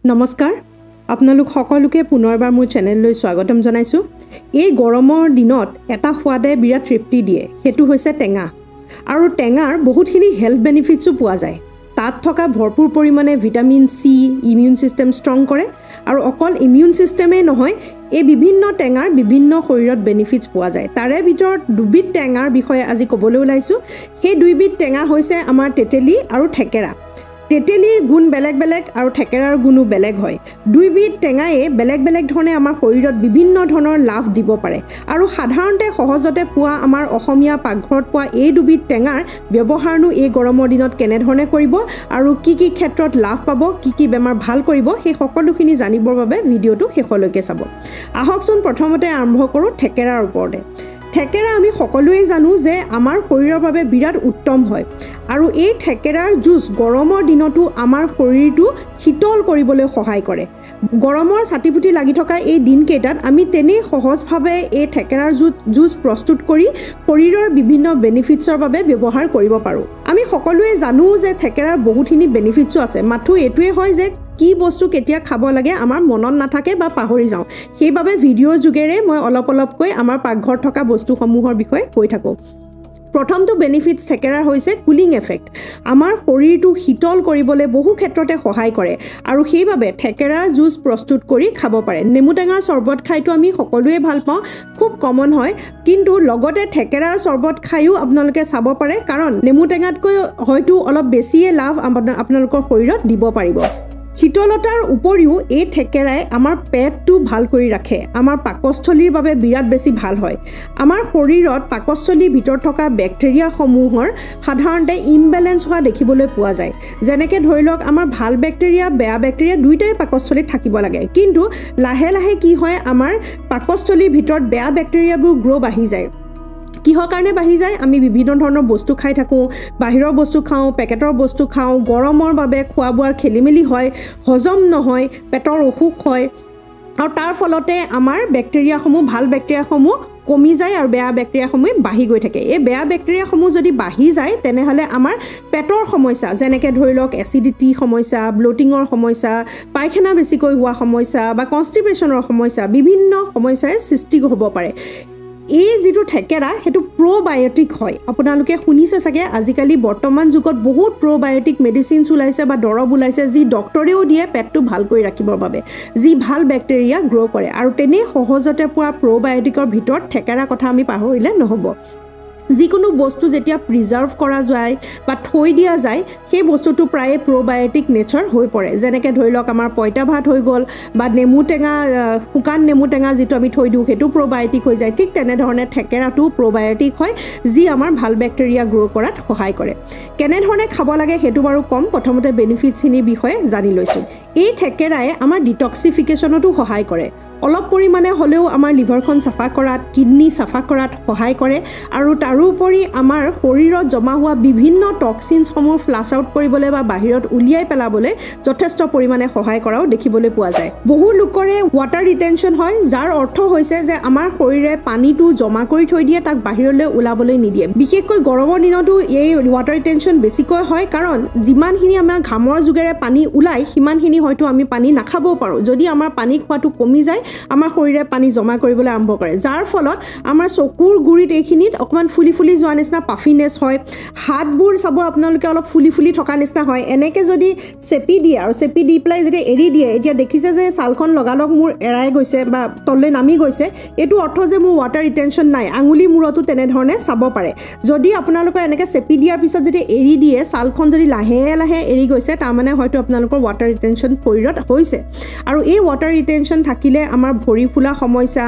নমস্কাৰ আপোনালোক সকলোকে পুনৰবাৰ মোৰ চেনেললৈ স্বাগতম জনাইছো। এই গৰমৰ দিনত এটা সোৱাদে বিৰাট তৃপ্তি দিয়ে, সেইটো হৈছে টেঙা। আৰু টেঙাৰ বহুতখিনি হেল্থ বেনিফিটছো পোৱা যায়। তাত থকা ভৰপূৰ পৰিমাণে ভিটামিন সি ইমিউন সিস্টেম ষ্ট্ৰং কৰে আৰু অকল ইমিউন সিস্টেমে নহয়, এই বিভিন্ন টেঙাৰ বিভিন্ন শৰীৰত বেনিফিটছ পোৱা যায়। তাৰে ভিতৰত দুবিধ টেঙাৰ বিষয়ে আজি ক'বলৈ ওলাইছো। সেই দুইবিধ টেঙা হৈছে আমাৰ তেতেলী আৰু ঠেকেৰা। তেতেলীৰ গুণ বেলেগ বেলেগ আৰু ঠেকেৰাৰ গুণো বেলেগ হয়। দুইবিধ টেঙায়ে বেলেগ বেলেগ ধৰণে আমাৰ শৰীৰত বিভিন্ন ধৰণৰ লাভ দিব পাৰে। আৰু সাধাৰণতে সহজতে পোৱা আমাৰ অসমীয়া পাকঘৰত পোৱা এই দুবিধ টেঙাৰ ব্যৱহাৰনো এই গৰমৰ দিনত কেনেধৰণে কৰিব আৰু কি কি ক্ষেত্ৰত লাভ পাব, কি কি বেমাৰ ভাল কৰিব, সেই সকলোখিনি জানিবৰ বাবে ভিডিঅ'টো শেষলৈকে চাব। আহকচোন প্ৰথমতে আৰম্ভ কৰোঁ ঠেকেৰাৰ ওপৰতে। ঠেকেৰা আমি সকলোৱে জানো যে আমাৰ শৰীৰৰ বাবে বিৰাট উত্তম হয় আৰু এই ঠেকেৰাৰ জুচ গৰমৰ দিনতো আমাৰ শৰীৰটো শীতল কৰিবলৈ সহায় কৰে। গৰমৰ ছাটিপুটি লাগি থকা এই দিনকেইটাত আমি তেনেই সহজভাৱে এই ঠেকেৰাৰ জুচ প্ৰস্তুত কৰি শৰীৰৰ বিভিন্ন বেনিফিটছৰ বাবে ব্যৱহাৰ কৰিব পাৰোঁ। আমি সকলোৱে জানো যে ঠেকেৰাৰ বহুতখিনি বেনিফিটছো আছে, মাথো এইটোৱে হয় যে কি বস্তু কেতিয়া খাব লাগে আমাৰ মনত নাথাকে বা পাহৰি যাওঁ। সেইবাবে ভিডিঅ'ৰ যোগেৰে মই অলপকৈ আমাৰ পাকঘৰত থকা বস্তুসমূহৰ বিষয়ে কৈ থাকোঁ। প্ৰথমটো বেনিফিটছ ঠেকেৰাৰ হৈছে কুলিং এফেক্ট। আমাৰ শৰীৰটো শীতল কৰিবলৈ বহু ক্ষেত্ৰতে সহায় কৰে আৰু সেইবাবে ঠেকেৰাৰ জুচ প্ৰস্তুত কৰি খাব পাৰে। নেমু টেঙাৰ চৰ্বত খাইতো আমি সকলোৱে ভাল পাওঁ, খুব কমন হয়, কিন্তু লগতে ঠেকেৰাৰ চৰ্বত খায়ো আপোনালোকে চাব পাৰে, কাৰণ নেমু টেঙাতকৈ হয়তো অলপ বেছিয়ে লাভ আপোনালোকৰ শৰীৰত দিব পাৰিব। শীতলতাৰ উপৰিও এই ঠেকেৰাই আমাৰ পেটটো ভাল কৰি ৰাখে, আমাৰ পাকস্থলীৰ বাবে বিৰাট বেছি ভাল হয়। আমাৰ শৰীৰত পাকস্থলীৰ ভিতৰত থকা বেক্টেৰিয়াসমূহৰ সাধাৰণতে ইমবেলেঞ্চ হোৱা দেখিবলৈ পোৱা যায়। যেনেকৈ ধৰি লওক, আমাৰ ভাল বেক্টেৰিয়া বেয়া বেক্টেৰিয়া দুয়োটাই পাকস্থলীত থাকিব লাগে, কিন্তু লাহে লাহে কি হয়, আমাৰ পাকস্থলীৰ ভিতৰত বেয়া বেক্টেৰিয়াবোৰ বাঢ়ি যায়। কিহৰ কাৰণে বাঢ়ি যায়? আমি বিভিন্ন ধৰণৰ বস্তু খাই থাকোঁ, বাহিৰৰ বস্তু খাওঁ, পেকেটৰ বস্তু খাওঁ, গৰমৰ বাবে খোৱা বোৱাৰ খেলিমেলি হয়, হজম নহয়, পেটৰ অসুখ হয় আৰু তাৰ ফলতে আমাৰ বেক্টেৰিয়াসমূহ, ভাল বেক্টেৰিয়াসমূহ কমি যায় আৰু বেয়া বেক্টেৰিয়াসমূহ বাঢ়ি গৈ থাকে। এই বেয়া বেক্টেৰিয়াসমূহ যদি বাঢ়ি যায় তেনেহ'লে আমাৰ পেটৰ সমস্যা, যেনেকৈ ধৰি লওক এচিডিটি সমস্যা, ব্লটিঙৰ সমস্যা, পায়খানা বেছিকৈ হোৱা সমস্যা বা কনষ্টিপেশ্যনৰ সমস্যা, বিভিন্ন সমস্যাই সৃষ্টি হ'ব পাৰে। এই যিটো ঠেকেৰা সেইটো প্ৰ'বায়'টিক হয়। আপোনালোকে শুনিছে চাগে, আজিকালি বৰ্তমান যুগত বহুত প্ৰ'বায়'টিক মেডিচিনছ ওলাইছে বা দৰৱ ওলাইছে, যি ডক্তৰেও দিয়ে পেটটো ভাল কৰি ৰাখিবৰ বাবে, যি ভাল বেক্টেৰিয়া গ্ৰ' কৰে। আৰু তেনেই সহজতে পোৱা প্ৰ'বায়'টিকৰ ভিতৰত ঠেকেৰা কথা আমি পাহৰিলে নহ'ব। যিকোনো বস্তু যেতিয়া প্ৰিজাৰ্ভ কৰা যায় বা থৈ দিয়া যায়, সেই বস্তুটো প্ৰায়ে প্ৰ'বায়'টিক নেচাৰ হৈ পৰে। যেনেকৈ ধৰি লওক, আমাৰ পঁইতা ভাত হৈ গ'ল বা নেমু টেঙা, শুকান নেমু টেঙা যিটো আমি থৈ দিওঁ সেইটো প্ৰ'বায়'টিক হৈ যায়। ঠিক তেনেধৰণে ঠেকেৰাটো প্ৰ'বায়'টিক হয়, যি আমাৰ ভাল বেক্টেৰিয়া গ্ৰ' কৰাত সহায় কৰে। কেনেধৰণে খাব লাগে সেইটো বাৰু কম, প্ৰথমতে বেনিফিটছখিনিৰ বিষয়ে জানি লৈছোঁ। এই ঠেকেৰাই আমাৰ ডিটক্সিফিকেশ্যনতো সহায় কৰে। অলপ পৰিমাণে হ'লেও আমাৰ লিভাৰখন চাফা কৰাত, কিডনি চাফা কৰাত সহায় কৰে আৰু তাৰোপৰি আমাৰ শৰীৰত জমা হোৱা বিভিন্ন টক্সিনছসমূহ ফ্লাছ আউট কৰিবলৈ বা বাহিৰত উলিয়াই পেলাবলৈ যথেষ্ট পৰিমাণে সহায় কৰাও দেখিবলৈ পোৱা যায়। বহু লোকৰে ৱাটাৰ ৰিটেনশ্যন হয়, যাৰ অৰ্থ হৈছে যে আমাৰ শৰীৰে পানীটো জমা কৰি থৈ দিয়ে, তাক বাহিৰলৈ ওলাবলৈ নিদিয়ে। বিশেষকৈ গৰমৰ দিনতো এই ৱাটাৰ ৰিটেনশ্যন বেছিকৈ হয়, কাৰণ যিমানখিনি আমাৰ ঘামৰ যোগেৰে পানী ওলায় সিমানখিনি হয়তো আমি পানী নাখাবও পাৰোঁ। যদি আমাৰ পানী খোৱাটো কমি যায়, আমাৰ শৰীৰে পানী জমা কৰিবলৈ আৰম্ভ কৰে, যাৰ ফলত আমাৰ চকুৰ গুৰিত এইখিনিত অকণমান ফুলি ফুলি যোৱা নিচিনা পাফিনেছ হয়। হাতবোৰ চাব আপোনালোকে অলপ ফুলি ফুলি থকা নিচিনা হয়। এনেকৈ যদি চেপি দিয়ে আৰু চেপি দি পেলাই যদি এৰি দিয়ে, এতিয়া দেখিছে যে ছালখন লগালগ মোৰ এৰাই গৈছে বা তললৈ নামি গৈছে, এইটো অৰ্থ যে মোৰ ৱাটাৰ ৰিটেনশ্যন নাই। আঙুলি মূৰতো তেনেধৰণে চাব পাৰে। যদি আপোনালোকৰ এনেকৈ চেপি দিয়াৰ পিছত যদি এৰি দিয়ে, ছালখন যদি লাহে লাহে এৰি গৈছে, তাৰমানে হয়তো আপোনালোকৰ ৱাটাৰ ৰিটেনশ্যন শৰীৰত হৈছে। আৰু এই ৱাটাৰ ৰিটেনশ্যন থাকিলে আমাৰ ভৰি ফুলা সমস্যা,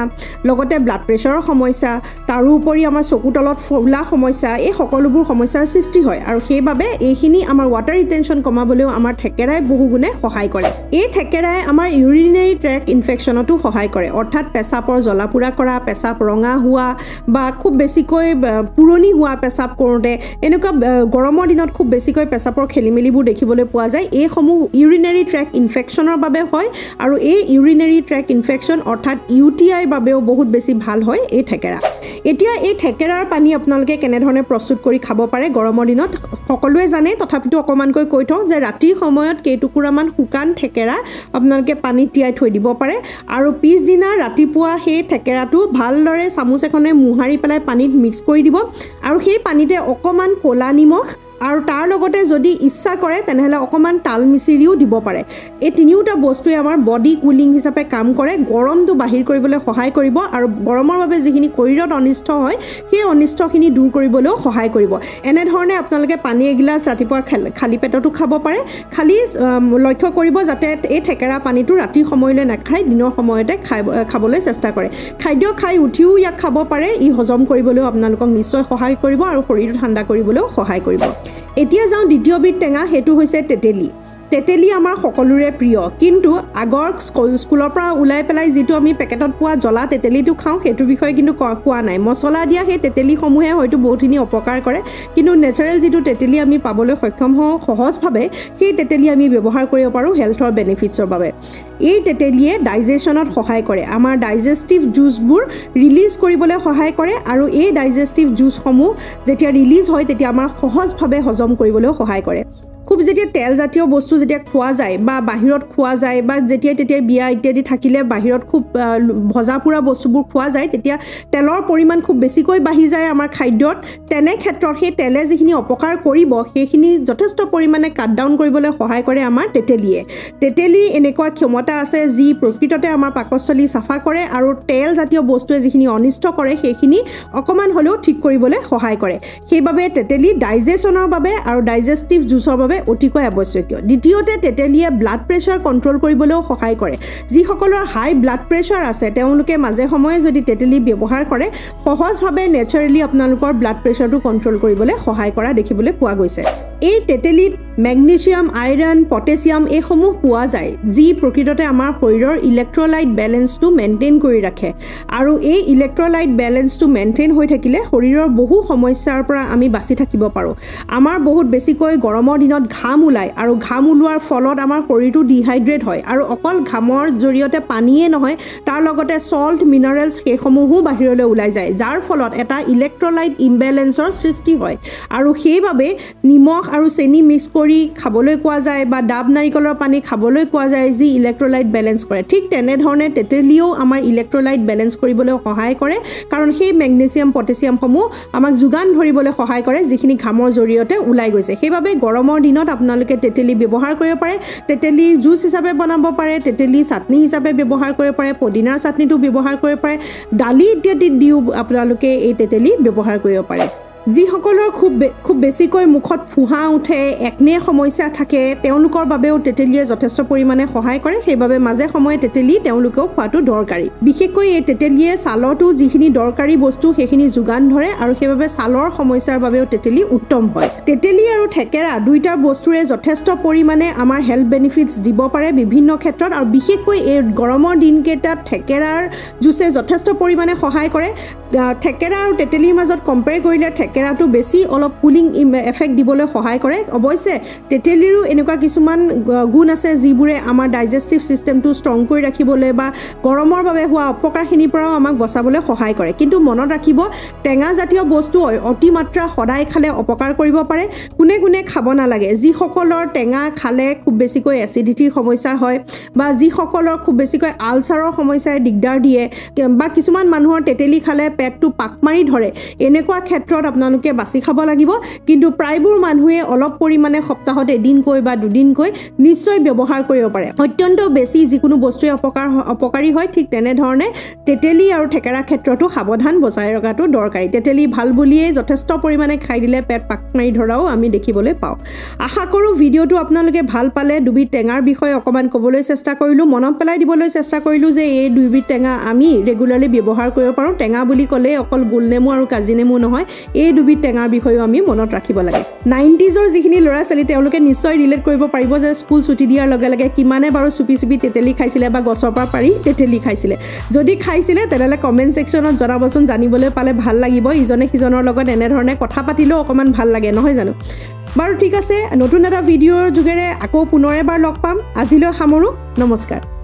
লগতে ব্লাড প্ৰেছাৰৰ সমস্যা, তাৰোপৰি আমাৰ চকু তলত ফুলা সমস্যা, এই সকলোবোৰ সমস্যাৰ সৃষ্টি হয়। আৰু সেইবাবে এইখিনি আমাৰ ৱাটাৰ ৰিটেনশ্যন কমাবলৈও আমাৰ ঠেকেৰাই বহুগুণে সহায় কৰে। এই ঠেকেৰাই আমাৰ ইউৰিনেৰী ট্ৰেক ইনফেকশ্যনতো সহায় কৰে, অৰ্থাৎ পেচাবৰ জ্বলা পোৰা কৰা, পেচাব ৰঙা হোৱা বা খুব বেছিকৈ পুৰণি হোৱা পেচাব কৰোঁতে, এনেকুৱা গৰমৰ দিনত খুব বেছিকৈ পেচাবৰ খেলিমেলিবোৰ দেখিবলৈ পোৱা যায়। এইসমূহ ইউৰিনেৰী ট্ৰেক ইনফেকশ্যনৰ বাবে হয় আৰু এই ইউৰিনেৰী ট্ৰেক ইনফেকশ্যন ইনফেকশ্যন অৰ্থাৎ UTI বাবেও বহুত বেছি ভাল হয় এই থেকেৰা এতিয়া এই থেকেৰাৰ পানী আপোনালোকে কেনেধৰণে প্ৰস্তুত কৰি খাব পাৰে গৰমৰ দিনত সকলোৱে জানে তথাপিতো অকমানকৈ কৈ থওঁ যে ৰাতিৰ সময়ত কেইটুকুৰামান শুকান থেকেৰা আপোনালোকে পানীত তিয়াই থৈ দিব পাৰে আৰু পিছদিনা ৰাতিপুৱা সেই থেকেৰাটো ভালদৰে চামুচ এখনে মোহাৰি পেলাই পানীত মিক্স কৰি দিব আৰু সেই পানীতে অকমান ক'লা নিমখ আৰু তাৰ লগতে যদি ইচ্ছা কৰে তেনেহলে অকমান তাল মিচিৰিও দিব পাৰে এই তিনিওটা বস্তুৱে আমাৰ বডি কুলিং হিচাপে কাম কৰে গৰমটো বাহিৰ কৰিবলৈ সহায় কৰিব আৰু গৰমৰ বাবে যিখিনি শৰীৰত অনিষ্ট হয় সেই অনিষ্টখিনি দূৰ কৰিবলৈও সহায় কৰিব এনে ধৰণে আপোনালোকে পানী এগিলাস ৰাতিপুৱা খালি পেটতো খাব পাৰে খালি লক্ষ্য কৰিব যাতে এই থেকেৰা পানীটো ৰাতি সময়লৈ নাখায় দিনৰ সময়তে খাবলৈ চেষ্টা কৰে খাদ্য খাই উঠিও ইয়াক খাব পাৰে ই হজম কৰিবলৈ আপোনালোকক নিশ্চয় সহায় কৰিব আৰু শৰীৰটো ঠাণ্ডা কৰিবলৈও সহায় কৰিব এতিয়া যাওঁ দ্বিতীয়বিধ টেঙা হেতু হৈছে তেতেলী তেতেলী আমাৰ সকলোৰে প্ৰিয় কিন্তু আগৰ স্কুলৰ পৰা ওলাই পেলাই যেটো আমি পেকেটত পোৱা জ্বলা তেতেলীটো খাওঁ হেতু বিষয়ে কিন্তু কোৱা নাই মছলা দিয়া হে তেতেলীসমূহে হয়তো বহুতখিনি অপকাৰ কৰে কিন্তু নেচাৰেল যেটো তেতেলী আমি পাবলৈ সক্ষম হওঁ সহজভাৱে সেই তেতেলী আমি ব্যৱহাৰ কৰিব পাৰো হেলথৰ বেনিফিটছৰ বাবে এই তেতেলীয়ে ডাইজেশ্যনত সহায় কৰে আমাৰ ডাইজেষ্টিভ জুচবোৰ ৰিলিজ কৰিবলৈ সহায় কৰে আৰু এই ডাইজেষ্টিভ জুচসমূহ যেতিয়া ৰিলিজ হয় তেতিয়া আমাৰ সহজভাৱে হজম কৰিবলৈ সহায় কৰে খুব যেতিয়া তেল জাতীয় বস্তু যেতিয়া খোৱা যায় বা বাহিৰত খোৱা যায় বা যেতিয়া তেতিয়া বিয়া ইত্যাদি থাকিলে বাহিৰত খুব ভজা পুৰা বস্তুবোৰ খোৱা যায় তেতিয়া তেলৰ পৰিমাণ খুব বেছিকৈ বাঢ়ি যায় আমাৰ খাদ্যত তেনে ক্ষেত্ৰত সেই তেলে যিখিনি অপকাৰ কৰিব সেইখিনি যথেষ্ট পৰিমাণে কাট ডাউন কৰিবলৈ সহায় কৰে আমাৰ তেতেলীয়ে তেতেলী এনেকুৱা ক্ষমতা আছে যি প্ৰকৃততে আমাৰ পাকস্থলী সাফা কৰে আৰু তেল জাতীয় বস্তুৱে যিখিনি অনিষ্ট কৰে সেইখিনি অকমান হলেও ঠিক কৰিবলৈ সহায় কৰে সেইবাবে তেতেলী ডাইজেশ্যনৰ বাবে আৰু ডাইজেষ্টিভ জুচৰ বাবে অতিকৈ আৱশ্যকীয় দ্বিতীয়তে তেতেলীয়ে ব্লাড প্ৰেছাৰ কন্ট্ৰোল কৰিবলৈও সহায় কৰে যিসকলৰ হাই ব্লাড প্ৰেছাৰ আছে তেওঁলোকে মাজে সময়ে যদি তেতেলী ব্যৱহাৰ কৰে সহজভাৱে নেচাৰেলি আপোনালোকৰ ব্লাড প্ৰেছাৰটো কন্ট্ৰোল কৰিবলৈ সহায় কৰা দেখিবলৈ পোৱা গৈছে এই তেতেলীত মেগনেছিয়াম আইৰণ পটাছিয়াম এইসমূহ পোৱা যায় যি প্ৰকৃততে আমাৰ শৰীৰৰ ইলেক্ট্ৰোলাইট বেলেন্সটো মেইনটেইন কৰি ৰাখে আৰু এই ইলেক্ট্ৰোলাইট বেলেন্সটো মেইনটেইন হৈ থাকিলে শৰীৰৰ বহু সমস্যাৰ পৰা আমি বাচি থাকিব পাৰো আমাৰ বহুত বেছিকৈ গৰমৰ দিনত ঘাম ওলাই আৰু ঘাম ওলোৱাৰ ফলত আমাৰ শৰীৰটো ডিহাইড্ৰেট হয় আৰু অকল ঘামৰ জৰিয়তে পানীয়ে নহয় তাৰ লগতে সল্ট মিনাৰেলছ সেইসমূহো বাহিৰলৈ ওলাই যায় যাৰ ফলত এটা ইলেক্ট্ৰোলাইট ইমবেলেন্সৰ সৃষ্টি হয় আৰু সেইবাবে নিমখ আৰু চেনি মিক্স কৰি খাবলৈ কোৱা যায় বা ডাব নাৰিকলৰ পানী খাবলৈ কোৱা যায় যি ইলেক্ট্ৰোলাইট বেলেন্স কৰে ঠিক তেনে ধৰণে তেতেলীও আমাৰ ইলেক্ট্ৰোলাইট বেলেন্স কৰিবলৈ সহায় কৰে কাৰণ সেই মেগনেছিয়াম পটাছিয়ামসমূহ আমাক যোগান ধৰিবলৈ সহায় কৰে যিখিনি ঘামৰ জৰিয়তে ওলাই গৈছে সেইবাবে গৰমৰ দিনত আপোনালোকে তেতেলী ব্যৱহাৰ কৰিব পাৰে তেতেলী জুচ হিচাপে বনাব পাৰে তেতেলী চাটনি হিচাপে ব্যৱহাৰ কৰিব পাৰে পদিনাৰ চাটনিটো ব্যৱহাৰ কৰিব পাৰে দালি ইত্যাদি দিও আপোনালোকে এই তেতেলী ব্যৱহাৰ কৰিব পাৰে যিসকলৰ খুব বেছিকৈ মুখত ফুহা উঠে একনে সমস্যা থাকে তেওঁলোকৰ বাবেও তেতেলীয়ে যথেষ্ট পৰিমাণে সহায় কৰে সেইবাবে মাজে সময়ে তেতেলী তেওঁলোকেও খোৱাটো দৰকাৰী বিশেষকৈ এই তেতেলীয়ে ছালতো যিখিনি দৰকাৰী বস্তু সেইখিনি যোগান ধৰে আৰু সেইবাবে ছালৰ সমস্যাৰ বাবেও তেতেলী উত্তম হয় তেতেলী আৰু থেকেৰা দুইটাৰ বস্তুৰে যথেষ্ট পৰিমাণে আমাৰ হেল্থ বেনিফিটছ দিব পাৰে বিভিন্ন ক্ষেত্ৰত আৰু বিশেষকৈ এই গৰমৰ দিনকেইটাত থেকেৰাৰ জুচে যথেষ্ট পৰিমাণে সহায় কৰে থেকেৰা আৰু তেতেলীৰ মাজত কম্পেয়াৰ কৰিলে থেকেৰাটো বেছি অলপ কুলিং এফেক্ট দিবলৈ সহায় কৰে অৱশ্যে তেতেলীৰো এনেকুৱা কিছুমান গুণ আছে যিবোৰে আমাৰ ডাইজেষ্টিভ সিস্টেমটো ষ্ট্ৰং কৰি ৰাখিবলৈ বা গৰমৰ বাবে হোৱা অপকাৰখিনিৰ পৰাও আমাক বচাবলৈ সহায় কৰে কিন্তু মনত ৰাখিব টেঙা জাতীয় বস্তু অতিমাত্ৰা সদায় খালে অপকাৰ কৰিব পাৰে কোনে কোনে খাব নালাগে যিসকলৰ টেঙা খালে খুব বেছিকৈ এচিডিটিৰ সমস্যা হয় বা যিসকলৰ খুব বেছিকৈ আলচাৰৰ সমস্যাই দিগদাৰ দিয়ে বা কিছুমান মানুহৰ তেতেলী খালে পেটটো পাক মাৰি ধৰে এনেকুৱা ক্ষেত্ৰত আপোনালোকে বাছি খাব লাগিব কিন্তু প্ৰায়বোৰ মানুহে অলপ পৰিমাণে সপ্তাহত এদিনকৈ বা দুদিনকৈ নিশ্চয় ব্যৱহাৰ কৰিব পাৰে অত্যন্ত বেছি যিকোনো বস্তুৱে অপকাৰী হয় ঠিক তেনে ধৰণে তেতেলী আৰু থেকেৰা ক্ষেত্ৰতো সাৱধান বচাই ৰখাটো দৰকাৰী তেতেলী ভাল বুলিয়ে যথেষ্ট পৰিমাণে খাই দিলে পেট পাক মাৰি ধৰাও আমি দেখিবলৈ পাওঁ আশা কৰোঁ ভিডিঅ'টো আপোনালোকে ভাল পালে দুবিধ টেঙাৰ বিষয়ে অকমান ক'বলৈ চেষ্টা কৰিলোঁ মনত পেলাই দিবলৈ চেষ্টা কৰিলোঁ যে এই দুবিধ টেঙা আমি ৰেগুলাৰলি ব্যৱহাৰ কৰিব পাৰোঁ টেঙা বুলি ক'লে অকল গোলনেমু আৰু কাজি নেমু নহয় এই দুবিধ টেঙাৰ বিষয়েও আমি মনত ৰাখিব লাগে 90s যিখিনি ল'ৰা ছোৱালী তেওঁলোকে নিশ্চয় ৰিলেট কৰিব পাৰিব যে স্কুল ছুটি দিয়াৰ লগে লগে কিমানে বাৰু চুপি তেতেলী খাইছিলে বা গছৰ পৰা পাৰি তেতেলী খাইছিলে যদি খাইছিলে তেনেহ'লে কমেণ্ট ছেকশ্যনত জনাবচোন জানিবলৈ পালে ভাল লাগিব ইজনে সিজনৰ লগত এনেধৰণে কথা পাতিলেও অকণমান ভাল লাগে নহয় জানো বাৰু ঠিক আছে নতুন এটা ভিডিঅ'ৰ যোগেৰে আকৌ পুনৰ এবাৰ লগ পাম আজিলৈ সামৰোঁ নমস্কাৰ